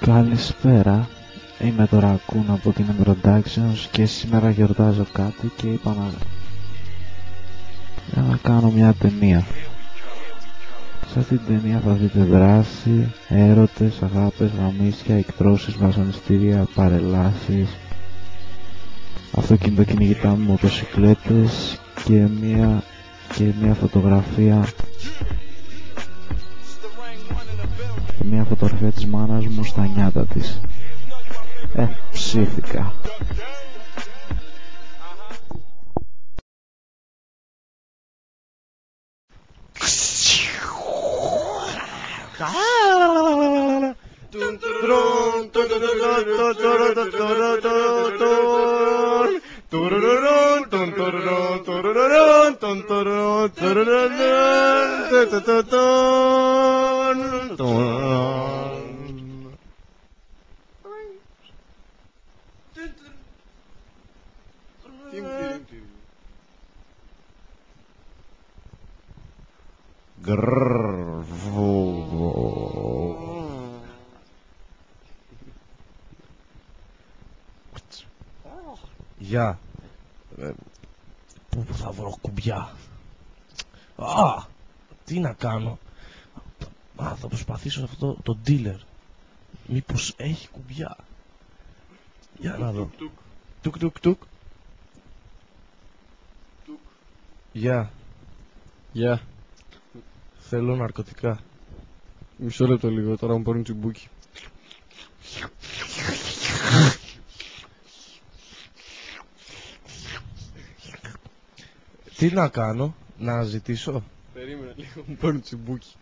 Καλησπέρα, είμαι το Raccoon από την Productions και σήμερα γιορτάζω κάτι και είπα να κάνω μια ταινία. Σε αυτή την ταινία θα δείτε δράση, έρωτες, αγάπες, γαμίσια, εκτρώσεις, βασανιστήρια, παρελάσεις, αυτοκινητοκυνηγητά με μοτοσικλέτες και μια φωτογραφία της μάνας μου στα νιάτα της. Ψήθηκα. Γεια. Πού θα βρω κουμπιά? Τι να κάνω? Θα προσπαθήσω αυτό το dealer. Μήπως έχει κουμπιά? Για να δω. Τουκ τουκ τουκ. Γεια. Γεια. Θέλω ναρκωτικά. Μισό λεπτό λίγο, τώρα μου παίρνουν τσιμπούκι. Τι να κάνω? Να ζητήσω? Περίμενα λίγο, μου παίρνουν τσιμπούκι.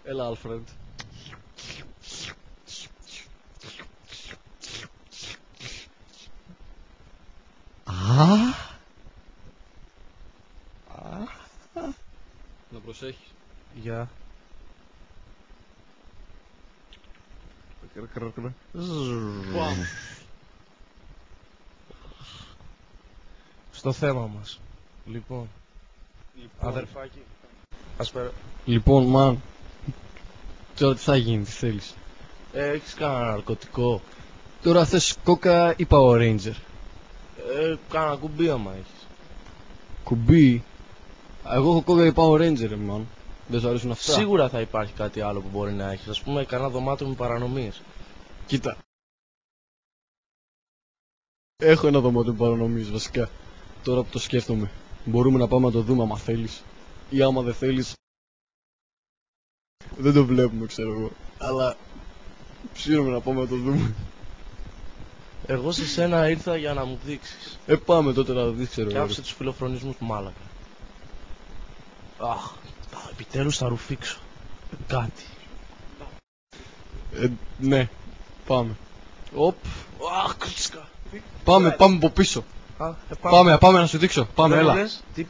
Έλα, Άλφρεντ. Να προσέχεις. Γεια. Στο θέμα μας. Λοιπόν, αδερφάκι, ας πέρα. Λοιπόν, μαν. Τώρα τι θα γίνει, τι θέλεις? Έχεις κανένα ναρκωτικό? Τώρα θες κόκα ή Power Ranger? Κάνα κουμπί άμα έχεις. Κουμπί? Εγώ έχω κόκα ή Power Ranger, μαν. Δεν σου αρέσουν αυτά? Σίγουρα θα υπάρχει κάτι άλλο που μπορεί να έχεις. Ας πούμε κανένα δωμάτιο με παρανομίες. Κοίτα. Έχω ένα δωμάτιο με παρανομίες βασικά. Τώρα που το σκέφτομαι, μπορούμε να πάμε να το δούμε άμα θέλεις. Ή άμα δεν θέλεις, δεν το βλέπουμε, ξέρω εγώ. Αλλά ψήνομαι να πάμε να το δούμε. Εγώ σε σένα ήρθα για να μου δείξεις. Πάμε τότε να το δεις, ξέρω Και εγώ. άφησε τους φιλοφρονισμούς του μάλακα. Επιτέλους θα ρουφήξω κάτι. Ναι, πάμε. Οπ. Κρίτσκα. Πάμε από πίσω. Πάμε να σου δείξω. Πάμε, έλα. Τι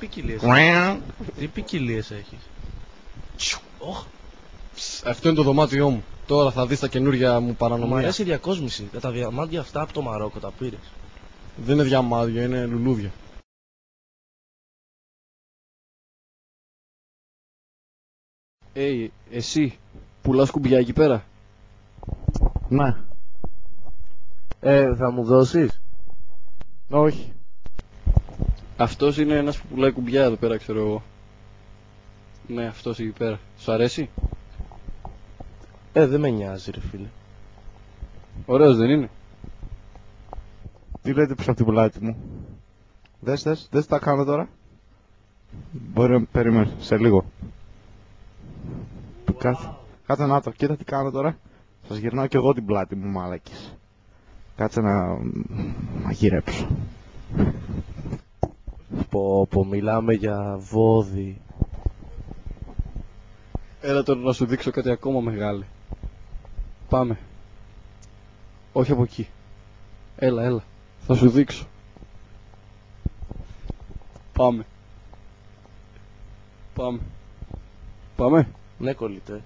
ποικιλίες έχεις? Αυτό είναι το δωμάτιό μου. Τώρα θα δεις τα καινούργια μου Μου παρανομία. αρέσει η διακόσμηση. Τα διαμάντια αυτά από το Μαρόκο τα πήρες? Δεν είναι διαμάδια, είναι λουλούδια. Εσύ, πουλάς κουμπιά εκεί πέρα? Ναι. Θα μου δώσεις? Όχι. Αυτός είναι ένας που πουλάει κουμπιά εδώ πέρα, ξέρω εγώ. Ναι, αυτός εκεί πέρα. Σου αρέσει? Δεν με νοιάζει ρε φίλε. Ωραίος δεν είναι? Τι λέτε πίσω από την πλάτη μου? Δες τι θα κάνω τώρα? Μπορεί να περιμένεις σε λίγο. Κάτσε να το, κοίτα τι κάνω τώρα. Σας γυρνάω κι εγώ την πλάτη μου, μάλακες. Κάτσε να μαγειρέψω. Πω, μιλάμε για βόδι. Έλα τώρα να σου δείξω κάτι ακόμα μεγάλο. Πάμε. Όχι από εκεί. Έλα. Θα σου δείξω. Πάμε. Ναι κολλητέ.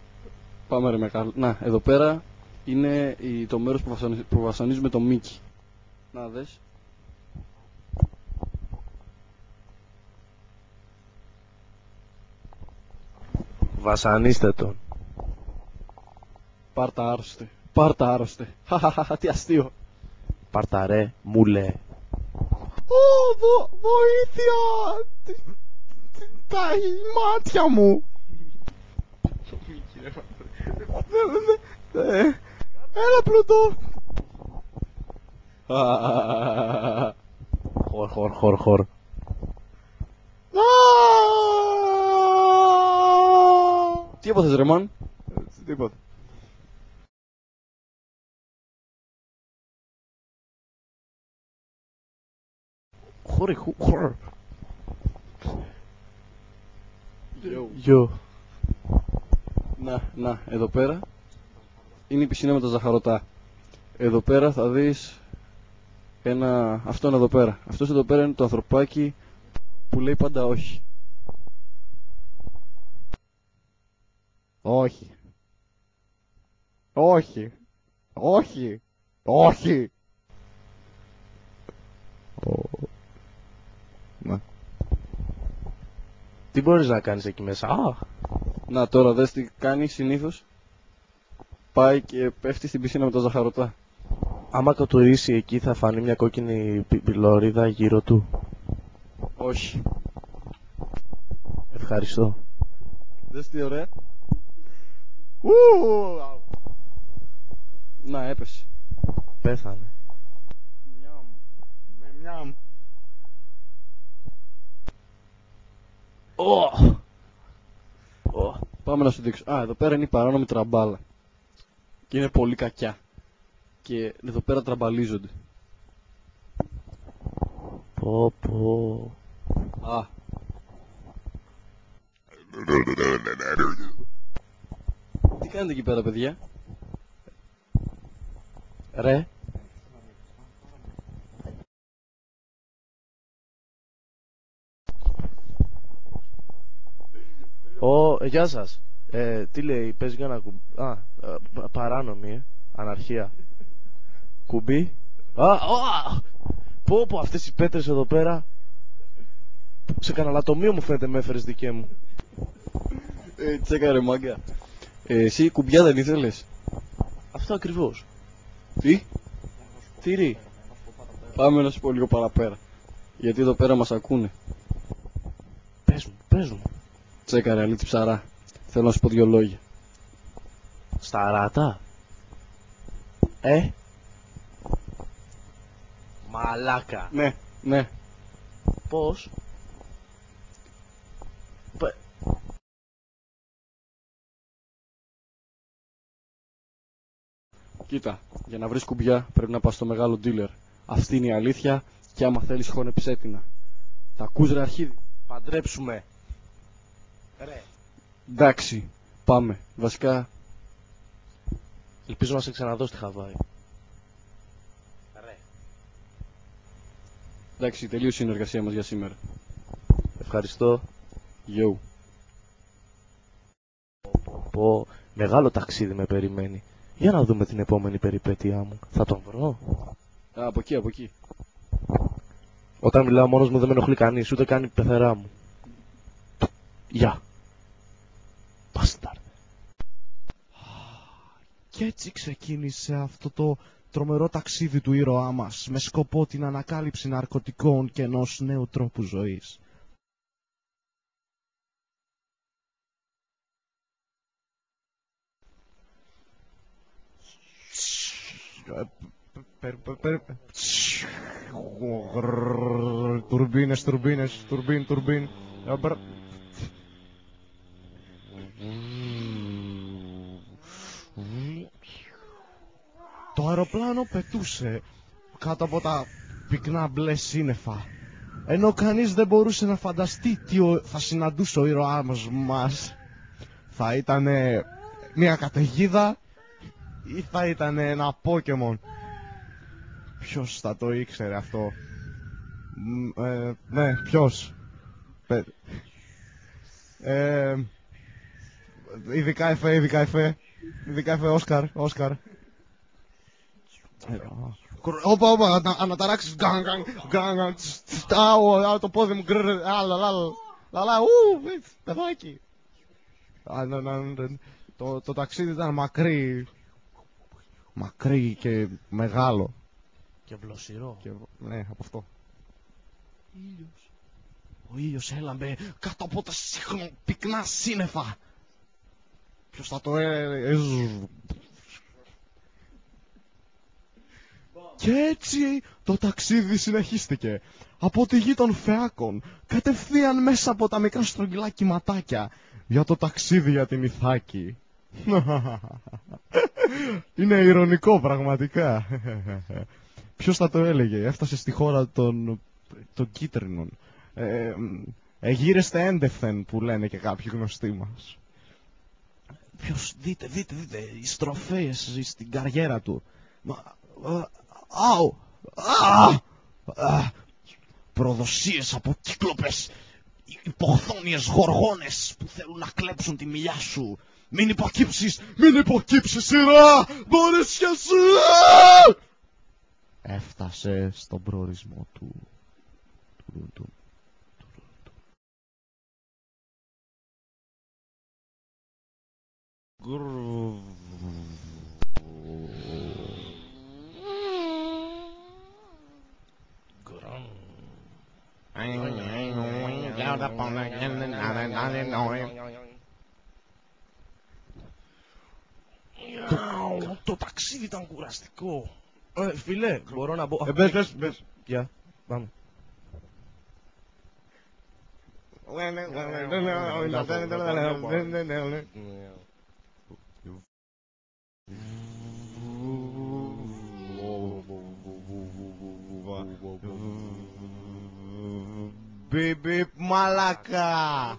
Πάμε ρε μεγάλο. Να, εδώ πέρα είναι το μέρος που βασανίζουμε το Μίκι. Να δες. Βασανίστε τον. Πάρτα άρρωστε. Πάρτα άρρωστε. Χαχαχαχα, τι αστείο. Πάρτα ρε, μουλε. Βοήθεια! Τα μάτια μου! Έλα πλούτο! Χορ. Τι έπαθες ρε μαν? Τίποτα. Χορ. Γιο. Να, εδώ πέρα είναι η πισίνα με τα ζαχαρωτά. Εδώ πέρα θα δεις αυτόν εδώ πέρα. Αυτός εδώ πέρα είναι το ανθρωπάκι που λέει πάντα όχι. Όχι. Όχι. Όχι. Όχι. Να. Τι μπορείς να κάνεις εκεί μέσα? Να τώρα δες τι κάνει συνήθως. Πάει και πέφτει στην πισίνα με τα ζαχαρωτά. Άμα κατουρίσει εκεί θα φανεί μια κόκκινη πυλωρίδα γύρω του. Όχι. Ευχαριστώ. Δες τι ωραία. Να, έπεσε. Πέθανε. Μιαμ. Πάμε να σου δείξω. Εδώ πέρα είναι η παράνομη τραμπάλα. Και είναι πολύ κακιά. Και εδώ πέρα τραμπαλίζονται. Πω. Τι κάνετε εκεί πέρα, παιδιά? Ρε. Γεια σας. Τι λέει, παίζει για ένα κουμπί. Παράνομη, αναρχία. Κουμπί. Πω, αυτές οι πέτρες εδώ πέρα. Σε καναλατομείο μου φαίνεται με έφερες δικαί μου. Τσέκα ρε μάγκα. Εσύ κουμπιά δεν ήθελες? Αυτό ακριβώς. Τι? Τι? Πάμε να σου πω λίγο παραπέρα. Γιατί εδώ πέρα μας ακούνε. Πες μου. Τσέκα ρε αλήτη ψαρά. Θέλω να σου πω 2 λόγια. Σταράτα. Μαλάκα. Ναι. Πώς? Κοίτα, για να βρεις κουμπιά πρέπει να πας στο μεγάλο dealer. Αυτή είναι η αλήθεια και άμα θέλεις χώνεψε την. Τα ακούς ρε αρχίδι? Παντρέψουμε. Ρε. Εντάξει, πάμε. Βασικά... Ελπίζω να σε ξαναδώ στη Χαβάη. Ρε. Εντάξει, τελείωσε η συνεργασία μας για σήμερα. Ευχαριστώ. Yo. Πω, μεγάλο ταξίδι με περιμένει. Για να δούμε την επόμενη περιπέτειά μου. Θα τον βρω? Από εκεί. Όταν μιλάω μόνος μου δεν με ενοχλεί κανείς, ούτε καν η πεθερά μου. Γεια. Μπάσταρ. Κι έτσι ξεκίνησε αυτό το τρομερό ταξίδι του ήρωά μας, με σκοπό την ανακάλυψη ναρκωτικών και ενός νέου τρόπου ζωής. Τουρμπίνες, τουρμπίν. Το αεροπλάνο πετούσε κάτω από τα πυκνά μπλε σύννεφα, ενώ κανείς δεν μπορούσε να φανταστεί τι θα συναντούσε ο ήρωάς μας. Θα ήταν μια καταιγίδα ή θα ήταν ένα Πόκεμον? Ποιος θα το ήξερε αυτό? Ναι, ποιος? Ειδικά εφέ, Όσκαρ. Όπα, αναταράξεις, το πόδι μου, παιδάκι. Το ταξίδι ήταν μακρύ, Μακρύ και μεγάλο. Και βλοσιρό. Και, ναι, από αυτό. Ήλιος. Ο ήλιος έλαμπε κάτω από τα πυκνά σύννεφα. Ποιος θα το Και έτσι το ταξίδι συνεχίστηκε. Από τη γη των Φεάκων, κατευθείαν μέσα από τα μικρά στρογγυλά κυματάκια, για το ταξίδι για την Ιθάκη. Είναι ηρωνικό πραγματικά. Ποιος θα το έλεγε, έφτασε στη χώρα των κίτρινων. Εγείρεστε έντευθεν που λένε και κάποιοι γνωστοί μας. Ποιος, δείτε, οι στροφές στην καριέρα του. Αου! Προδοσίες από κύκλοπες, υποχθόνιες γοργόνες που θέλουν να κλέψουν τη μιλιά σου. Μην υποκύψεις, σειρά! Μπορέσια σου! Έφτασε στον προορισμό του. Το ταξίδι ήταν κουραστικό. Φίλε, μπορώ να μπω. Μπες. Γεια, πάμε. Μπιπ μπιπ μαλάκα.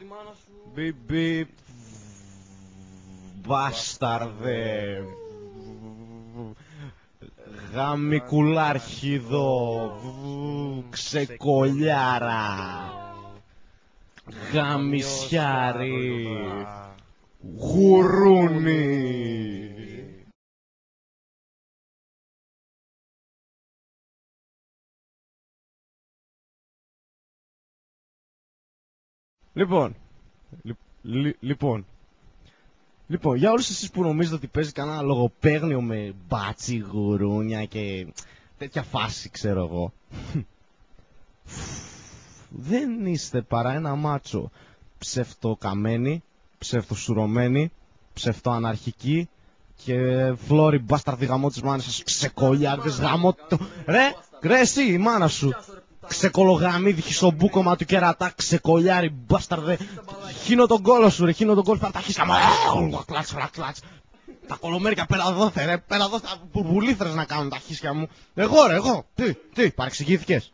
Μπιπ μπιπ μπάσταρδε. Γαμικουλάρχιδο. Ξεκολιάρα. Γαμισιάρι. Γουρούνι. Λοιπόν, για όλους εσείς που νομίζετε ότι παίζει κανένα λογοπαίγνιο με μπάτσι, γουρούνια και τέτοια φάση, ξέρω εγώ. Δεν είστε παρά ένα μάτσο ψευτοκαμένοι, ψευτοσουρωμένοι, ψευτοαναρχικοί και φλόρι μπάσταρδι γαμό της μάνας σας, ξεκολιάρδες γαμό το... Ρε εσύ η μάνα σου, ξεκολογαμίδι στο μπούκομα του κερατά, ξεκολιάρι μπάσταρδε, χύνω τον κόλο σου ρε, χύνω τον κόλο σου, τα χίσκα μου, κλάτς. Τα κολομέρια πέρα δόθε ρε, πέρα δόθε, μπουρμπουλήθρες να κάνουν τα χίσια μου. Εγώ, τι, παρεξηγήθηκες.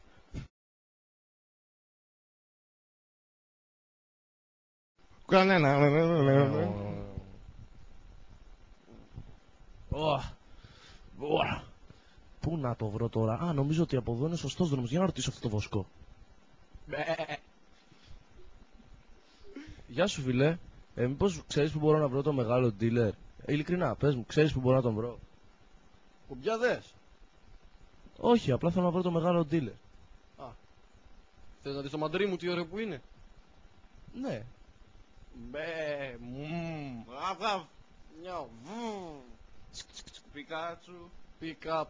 Κανένα. Πού να το βρω τώρα? Α, νομίζω ότι από εδώ είναι σωστός δρόμος. Για να ρωτήσω αυτό το βοσκό. Γεια σου φίλε. Μήπως ξέρεις που μπορώ να βρω το μεγάλο dealer? Ειλικρινά, πες μου, ξέρεις που μπορώ να τον βρω? Κουμπιάδες. Όχι, απλά θέλω να βρω το μεγάλο dealer. Θες να δεις το μαντρί μου τι ωραίο που είναι? Ναι. Γαβ. Νιάου. Πικάτσου. Pick up.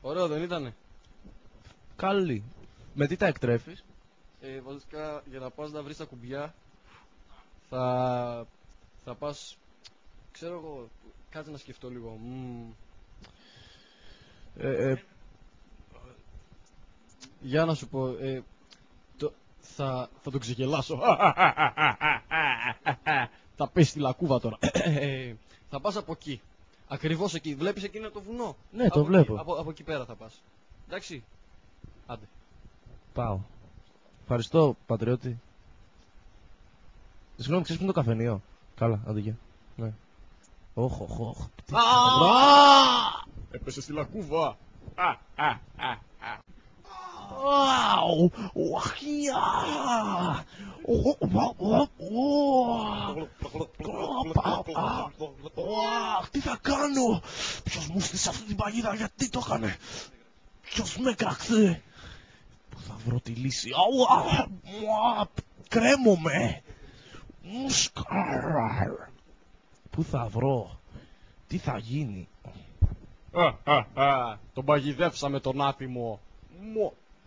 Ωραίο δεν ήτανε? Καλή. Με τι τα εκτρέφεις? Βασικά για να πας να βρεις τα κουμπιά θα πας, ξέρω εγώ, κάτσε να σκεφτώ λίγο. Για να σου πω, θα τον ξεγελάσω. Θα πέσει στη λακκούβα τώρα. Θα πας από εκεί. Ακριβώς εκεί. Βλέπεις εκείνο το βουνό? Ναι, το βλέπω. Από εκεί πέρα θα πας. Εντάξει. Άντε. Πάω. Ευχαριστώ, πατριώτη. Συγγνώμη, ξέρεις που είναι το καφενείο? Καλά, άντε γεια. Ναι. Όχ. Έπεσε στη λακκούβα. Τι θα κάνω? Ποιος μου στήσε αυτή την παγίδα? Γιατί το έκανε? Ποιος με κραξε? Πού θα βρω τη λύση? Κρέμομαι. πού θα βρω, τι θα γίνει. Τον παγιδεύσαμε τον άτιμο.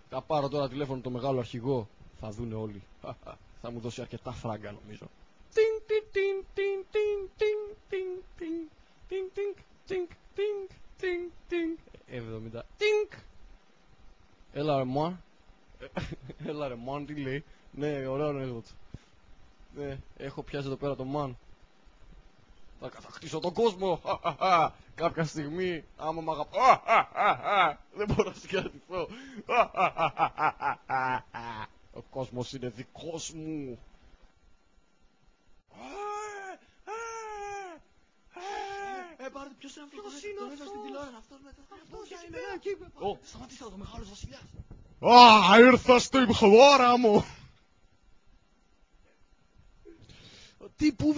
Θα πάρω τώρα τηλέφωνο το μεγάλο αρχηγό. Θα δούνε όλοι. Θα μου δώσει αρκετά φράγκα νομίζω. Τινγκ. 70. Τινγκ. Έλα ρε μουά. Έλα ρε μουάν, τι λέει. Ναι, ωραίο έργο του. Ναι, έχω πιάσει εδώ πέρα το μαν. Θα κατακτήσω τον κόσμο. Κάποια στιγμή, άμα μ' αγαπώ, δεν μπορώ να συγκρατηθώ. Ο κόσμος είναι δικός μου. Πάρτε, ποιος είναι αυτός, τον είδα στην τηλεόραση, αυτός με τα πόδια είναι εκεί. Σταματήστε εδώ, μεγάλος βασιλιάς. Ήρθα στην χώρα μου. Πού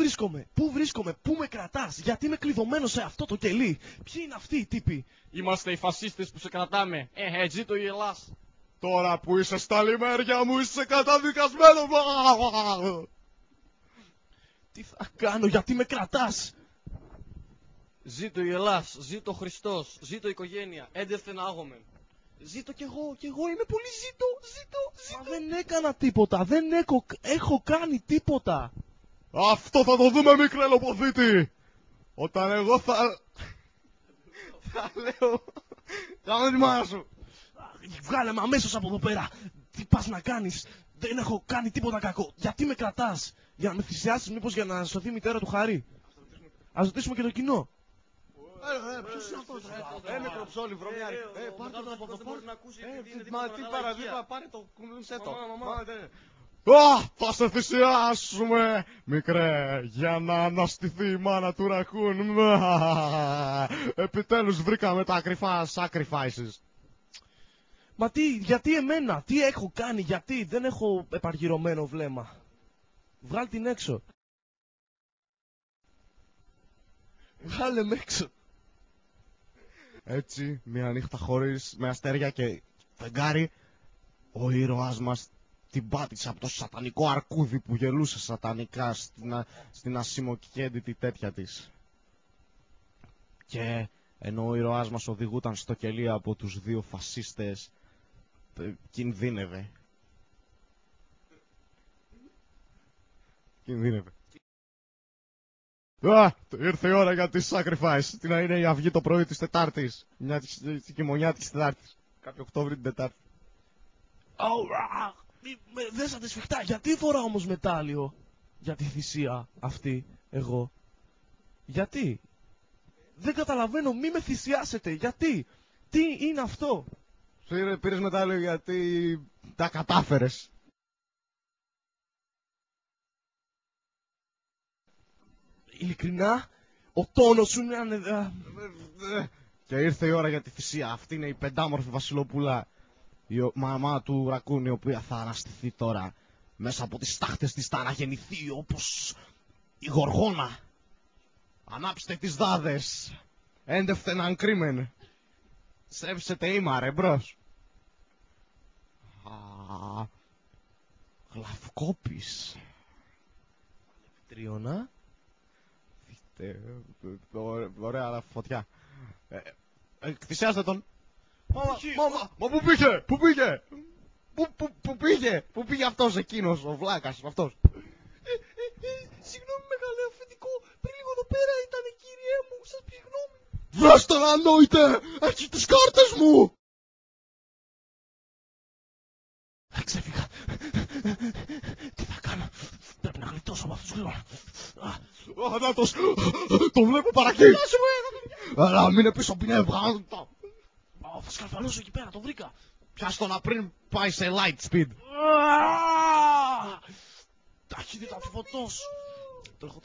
βρίσκομαι, πού με κρατάς, γιατί είμαι κλειδωμένος σε αυτό το κελί. Ποιοι είναι αυτοί οι τύποι? Είμαστε οι φασίστες που σε κρατάμε. Ζήτω η Ελλάς. Τώρα που είσαι στα λιμέρια μου είσαι καταδικασμένο. Τι θα κάνω, γιατί με κρατάς? Ζήτω η Ελλάς, ζήτω ο Χριστός, ζήτω η οικογένεια, έντευθεν άγομεν. Ζήτω κι εγώ είμαι πολύ ζήτω. Μα δεν έκανα τίποτα, δεν έχω κάνει τίποτα. Αυτό θα το δούμε, μικρέ λοποδίτη. Όταν εγώ θα λέω, κάμε τη μάνα σου. Βγάλε με αμέσως από εδώ πέρα. Τι πας να κάνεις? Δεν έχω κάνει τίποτα κακό. Γιατί με κρατάς? Για να με θυσιάσεις, μήπως για να σωθεί η μητέρα του Χαρή? Ας ρωτήσουμε και το κοινό. Ποιος είναι αυτός? Μικροψόλι, βρωμιάρι. Πάρε τον από εδώ. Μα τι παραδείγμα, πάρε το κουνούσέ το. Θα σε θυσιάσουμε, μικρέ, για να αναστηθεί η μάνα του ρακούν. Επιτέλους βρήκαμε τα κρυφά sacrifices. Μα γιατί εμένα, τι έχω κάνει, γιατί δεν έχω επαργυρωμένο βλέμμα? Βγάλ' την έξω. Βγάλε με έξω. Έτσι, μια νύχτα χωρίς, με αστέρια και φεγγάρι, ο ήρωάς μας την πάτησε από το σατανικό αρκούδι που γελούσε σατανικά στην ασημοκέντητη τέτοια της. Και ενώ ο ήρωάς μας οδηγούταν στο κελί από τους δύο φασίστες, κινδύνευε. Ήρθε η ώρα για τη sacrifice. Τι να είναι η αυγή το πρωί της Τετάρτης. Μια χειμωνιά της Τετάρτης. Κάποιο Οκτώβρη την Τετάρτη. Δέσατε σφιχτά. Γιατί φοράω όμως μετάλλιο για τη θυσία αυτή εγώ? Γιατί? Δεν καταλαβαίνω, μη με θυσιάσετε. Γιατί? Τι είναι αυτό? Πήρες μετάλλιο γιατί τα κατάφερες. Ειλικρινά, ο τόνος σου είναι... Και ήρθε η ώρα για τη θυσία. Αυτή είναι η πεντάμορφη βασιλοπούλα, η μαμά του ρακούν, η οποία θα αναστηθεί τώρα. Μέσα από τις τάχτες της θα αναγεννηθεί όπως η γοργόνα. Ανάψτε τις δάδες. Έντευθεν αν κρίμεν. Στρέψετε ήμα ρε μπρος. Γλαυκόπης. Τριώνα. Ωραία φωτιά. Θυσιάστε τον. Μα πού πήγε, πού πήγε αυτός εκείνος, ο βλάκας αυτός? Συγγνώμη μεγάλε αφεντικό, πριν λίγο εδώ πέρα ήταν κύριέ μου, σας πει γνώμη. Βρες τον ανόητε, έχει τις κάρτες μου. Ξέφυγα. Τι θα κάνω, πρέπει να γλιτώσω από αυτούς γρήγορα. Ανάτος, τον βλέπω παρακεί. Αλλά μην είναι πίσω πινεύγα. Θα σκαρφαλώσω εκεί πέρα, το βρήκα. Πιάστο πριν πάει σε light speed. Ταχύτητα του φωτός. Τρέχω.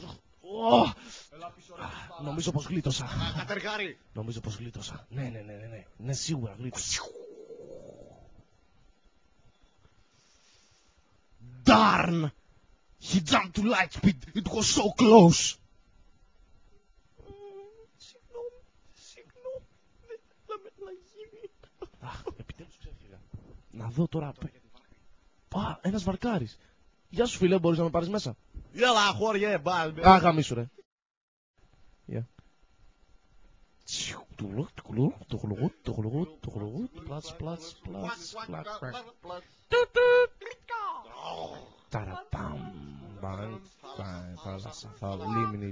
Νομίζω πως γλίτωσα. Κατεργάρι. Νομίζω πως γλίτωσα. Ναι, σίγουρα γλίτωσα. Darn! He jumped to light speed. It was so close. Συγγνώμη. Δεν θέλαμε να γίνει. Επιτέλους ξέφυγα. Να δω τώρα. Ένας βαρκάρης. Γεια σου φίλε, μπορείς να με πάρεις μέσα? Έλα, χώριε, μπάλ. Γαμίσου ρε.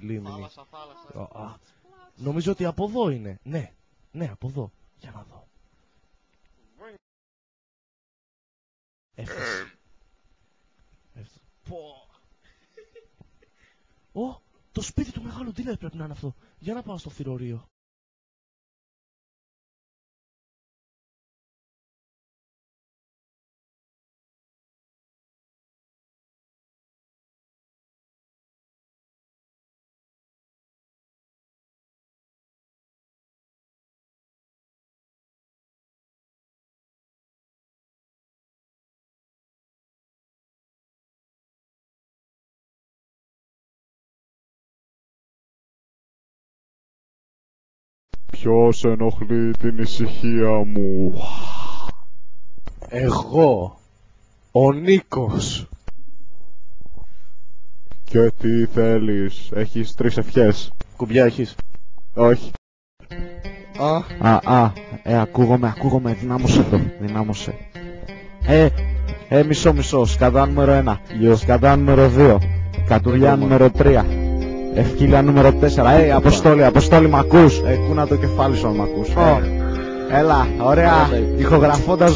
Λίμνη. Νομίζω ότι από εδώ είναι. Ναι, από εδώ. Για να δω. Έφτασε. Το σπίτι του μεγάλου dealer πρέπει να είναι αυτό. Για να πάω στο θηρορείο. Ποιος ενοχλεί την ησυχία μου? Εγώ, ο Νίκος. Και τι θέλεις? Έχεις 3 ευχές. Κουμπιά έχεις? Όχι. Ακούγομαι, δυνάμωσε. Μισό, σκαδά νούμερο 1, σκαδά νούμερο 2, κατουριά νούμερο 3, ευκύλια νούμερο 4, Αποστόλη μ' ακούς? Κούνα το κεφάλι σου αν μ' ακούς. Έλα, ωραία, ηχογραφώντας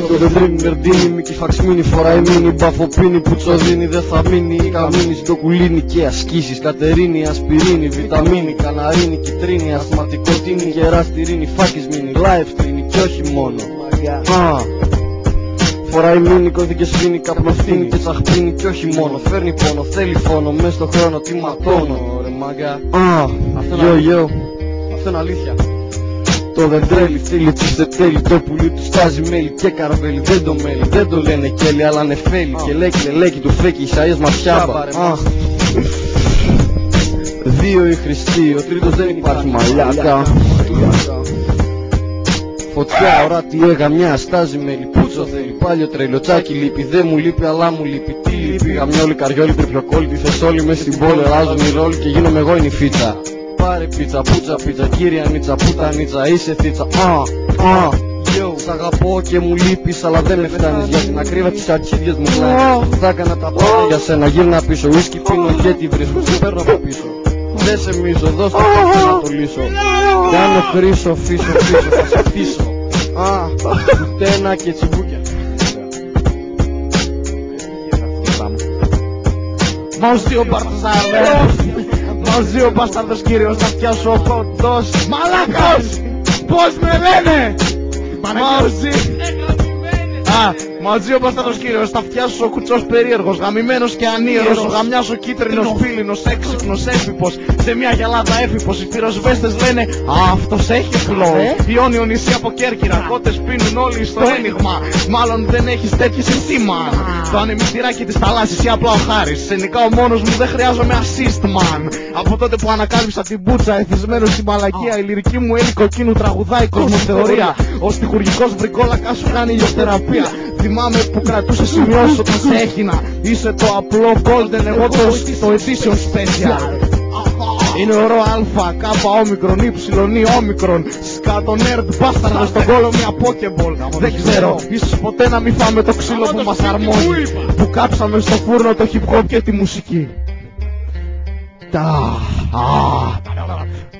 Το δεντρίνι, μερντίνι, μη κυφαξμίνι, φοράει μίνι, μπαφοπίνι, πουτσοδίνι, δεν θα μείνει η καμίνη, στο κουλίνι και ασκήσεις, κατερίνη, ασπιρίνη, βιταμίνη, καναρίνη, κιτρίνη, ασθματικοτίνη, γεραστηρίνη, φάκης μίνι, live streaming και όχι μόνο. Φοράει μίνι, κώδικε σφίνι, καπνοφθήνει και τσαχπίνει και όχι μόνο. Φέρνει πόνο, θέλει φόνο, μες στο χρόνο τι ματώνω. Ρε μάγκα, αυτό είναι αλήθεια. Το δεντρέλι, φίλοι του δεν τέλει, το πουλί του στάζει μέλι και καρβέλι. Δεν το μέλι, δεν το λένε κέλι, αλλά νεφέλι. Και λέκει του φέκει, Ισαΐας ματιάμπα. 2 οι χρηστοί, ο τρίτος δεν υπάρχει μαλλιάκα. Φωτιά, οράτη έγαμιά, στάζει μέλι, πούτσο θέλει. Πάλιο τρελοτσάκι λείπει, δεν μου λείπει, αλλά μου λείπει. Τι λείπει, γαμιόλι, καριόλι, πριπιοκόλλη. Τι θες όλοι μες στην πόλη, αλλάζουν οι ρόλοι και γίνομαι εγώ είναι η φίτσα. Πάρε πίτσα, πίτσα, κύρια νίτσα, πούτα νίτσα, είσαι θίτσα. Σ' αγαπώ και μου λείπεις, αλλά δεν με φτάνεις. Για την ακρίβεια τις αρχίδιες μου πλάνεις. Θα έκανα τα πάντα για σένα, γύρνα πίσω. Ουίσκι πίνω και τι βρίσκω, σε παίρνω από πίσω. Δεν σε μίσω, δώσ' το κάτι να το λύσω. Κάνω χρήσο, φύσω, θα σε αφήσω. Κουτένα και τσιμπούκια. Μαζί ο Μαζί ο μπάσταρδος κύριος, θα φτιάσω ο κοντός. Μαλάκος! Πώς με λένε! Μαζί ο μπάσταρδος κύριος, θα φτιάσω ο κουτσός περίεργος. Γαμημένος και ανίερος, ο γαμιάς ο κίτρινος πύλινος. Έξυπνος έφυπος, σε μια γυαλάδα έφυπος. Οι πυροσβέστες λένε αυτός έχει φλό. Ιόνιο νησί από Κέρκυρα, κότες πίνουν όλοι στο ένιγμα. Μάλλον δεν έχεις τέτοιες εσύ man. Το ανεμιστηράκι της θαλάσσης ή απλά ο Χάρης. Σενικά ο μόνος μου δεν χρειάζομαι assist man. Από τότε που ανακάλυψα την μπούτσα, εθισμένος στην μαλακία, η λυρική μου έλη κοκκίνου τραγουδάει κοσμοθεωρία. Ο στιχουργικός βρικόλακας σου κάνει ηλιοθεραπεία. Θυμάμαι που κρατούσε σημειώσεις όταν σε έχινα. Είσαι το απλό golden, εγώ το edition special. Είναι ο ρο αλφα, κάπα όμικρον, υψηλονή όμικρον. Σκάτο nerd, μπάσταρδο στον κόλο μια pokeball. Δεν ξέρω, ίσως ποτέ να μην φάμε το ξύλο που μας αρμόζει. Που κάψαμε στο φούρνο το hip hop και τη μουσική.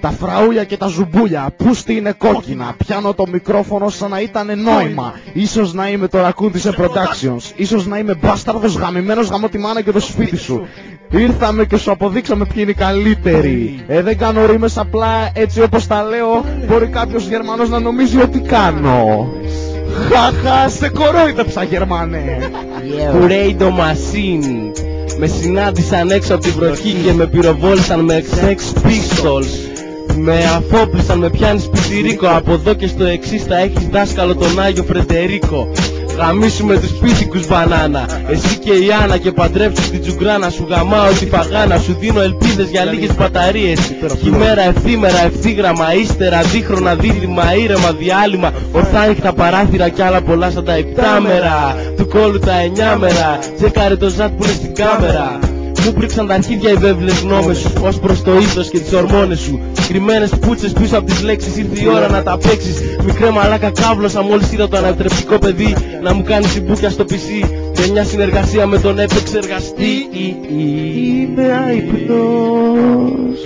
Τα φραούλια και τα ζουμπούλια, πούστη είναι κόκκινα. Πιάνω το μικρόφωνο σαν να ήταν νόημα. Ίσως να είμαι το ρακούν της Productions. Ίσως να είμαι μπάσταρδος γαμημένος, γαμώ τη μάνα και το σπίτι σου. Ήρθαμε και σου αποδείξαμε ποιοι είναι οι καλύτεροι. Δεν κάνω ρήμες απλά έτσι όπως τα λέω. Μπορεί κάποιος Γερμανός να νομίζει ότι κάνω. Χαχα, σε κορόιδεψα Γερμανέ. Κουρέιντο Machine. Με συνάντησαν έξω από την βροχή και με πυροβόλησαν με Sex Pistols. Με αφόπλησαν, με πιάνεις πιτσιρίκο. Από εδώ και στο εξής θα έχεις δάσκαλο τον Άγιο Φρεντερίκο. Γαμίσουμε τους πίθηκους μπανάνα. Εσύ και η Άννα και παντρέψου την τζουγκράνα. Σου γαμάω τη φαγάνα, σου δίνω ελπίδες για λίγες μπαταρίες. Χειμέρα, ευθύμερα, ευθύγραμμα, ύστερα, δίχρονα, δίλημα, ήρεμα, διάλειμμα. Ορθά ανοιχτά παράθυρα κι άλλα πολλά σαν τα 7 μέρα. Του κόλου τα 9 μέρα. Τσεκάρε το ζάτ που είναι στην κάμερα. Μου πρίξαν τα αρχίδια οι βέβλες γνώμες σου ως προς το ήθος και τις ορμόνες σου. Κρυμμένες πούτσες πίσω από τις λέξεις, ήρθε η ώρα να τα παίξεις. Μικρέ μαλάκα κάβλωσα μόλις είδα το ανατρεπτικό παιδί να μου κάνει συμπούκια στο PC. Και μια συνεργασία με τον επεξεργαστή. Είμαι αϊπνός.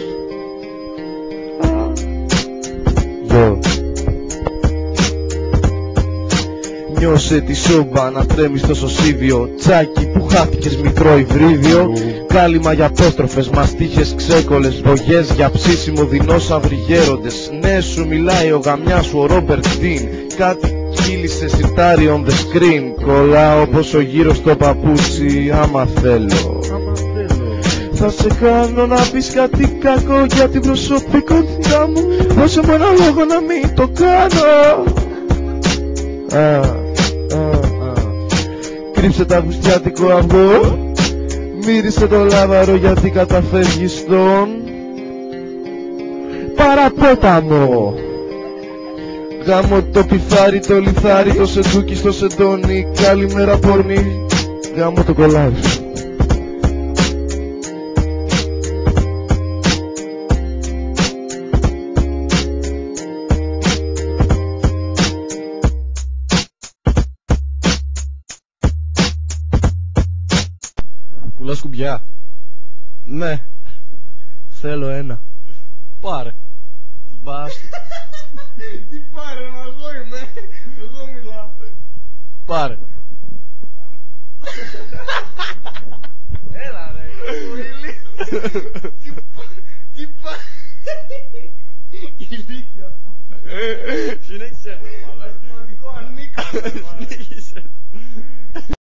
Νιώσε τη σόμπα να τρέμει στο σωσίδιο. Τσάκι που χάθηκες μικρό υβρίδιο. Κάλυμα για απόστροφες, μαστίχες ξέκολες. Βογιές για ψήσιμο δεινόσαυροι γέροντες. Ναι σου μιλάει ο γαμιάς σου ο Ρόμπερτ Ντίν. Κάτι κύλησε σιρτάρι on the screen. Κολλάω πόσο γύρω στο παπούτσι άμα θέλω. Θα σε κάνω να πεις κάτι κακό για την προσωπικότητά μου. Δώσε μου ένα λόγο να μην το κάνω. Κρύψε τα γουστιάτικο αυγό. Μύρισε το λάβαρο γιατί καταφεύγεις στον παραπόταμο. Γάμω το πιθάρι, το λιθάρι, το σεντούκι στο σεντόνι. Καλημέρα πόρνη. Γάμω το κολάρι. Πουλάς κουμπιά. Ναι. Θέλω ένα. Πάρε. Μπας. Τι πάρε, μα εγώ είμαι. Εγώ μιλάω. Πάρε. Έλα ρε. Τι πάρε. Ηλίθεια. Συνέχισε. Σημαντικό ανήκω.